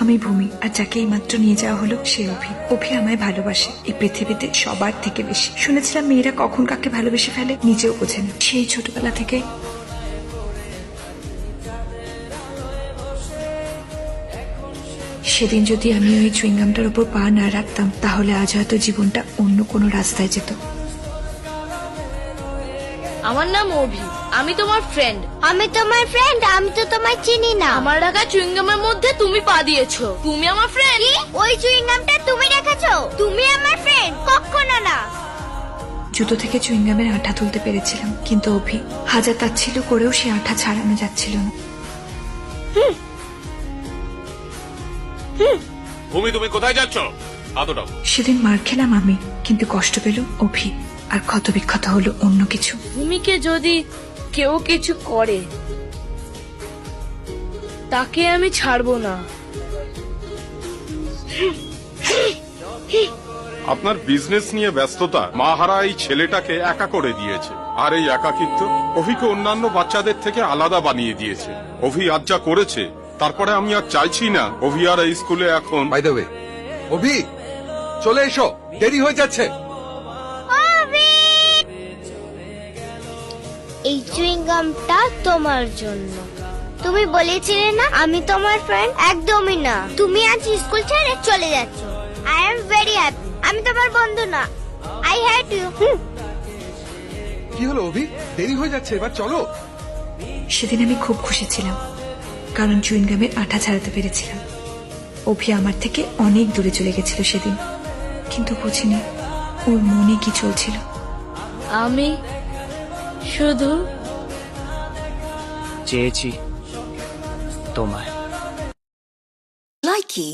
আমি ভূমি, আর যাকে এই মাত্র নিয়ে যাওয়া হলো সে অভি। অভি আমায় ভালোবাসে এই পৃথিবীতে সবার থেকে বেশি। শুনেছিলাম মেয়েরা কখন কাকে ভালোবেসে ফেলে নিজেও বোঝে না। সেই ছোটবেলা থেকে সেদিন যদি আমি ওই চুইংগামটার উপর পা না রাখতাম তাহলে আজ হয়তো জীবনটা অন্য কোনো রাস্তায় যেত। আমার নাম অভি, আমি তোমার ফ্রেন্ড। আমি তোমার ফ্রেন্ড, আমি তো তোমায় চিনি না। আমার রাখা চুইংগামের মধ্যে তুমি পা দিয়েছো, তুমি আমার ফ্রেন্ড? ওই চুইংগামটা তুমি রেখেছো? তুমি আমার ফ্রেন্ড? কখনো না। জুতো থেকে চুইংগামের আঠা তুলতে পেরেছিলাম, কিন্তু অভি হাজার তাচ্ছিল্য করেও সে আঠা ছাড়ানো যাচ্ছিল না। ভূমি, তুমি কোথায় যাচ্ছ? হাতটাও। সেদিন মার খেলাম আমি, কিন্তু কষ্ট পেল অভি, আর ক্ষত বিক্ষত হলো অন্য কিছু। ভূমিকে যদি কেউ কিছু করে তাকে আমি ছাড়বো না। আপনার বিজনেস নিয়ে ব্যস্ততা মাহারা এই ছেলেটাকে একা করে দিয়েছে, আর এই একাকিত্ব অভিকে অন্যান্য বাচ্চাদের থেকে আলাদা বানিয়ে দিয়েছে। অভি আজ যা করেছে তারপরে আমি আর চাইছি না অভি আর এই স্কুলে এখন। বাই দ্য ওয়ে, অভি চলে এসো, দেরি হয়ে যাচ্ছে। এই চুইংগামটা তোমার জন্য। তুমি বলেছিলে না আমি তোমার ফ্রেন্ড? একদমই না। তুমি আজ স্কুল ছেড়ে চলে যাচ্ছ। I am very happy. আমি তোমার বন্ধু না। I hate you. কি হলো অভি, দেরি হয়ে যাচ্ছে, এবার চলো। সেদিন আমি খুব খুশি ছিলাম, কারণ চুইংগামের আঠা ছাড়াতে পেরেছিলাম। অভি আমার থেকে অনেক দূরে চলে গেছিল সেদিন, কিন্তু বুঝিনি ওর মনে কি চলছিল। আমি শুধু চেয়েছি তোমায়। Likey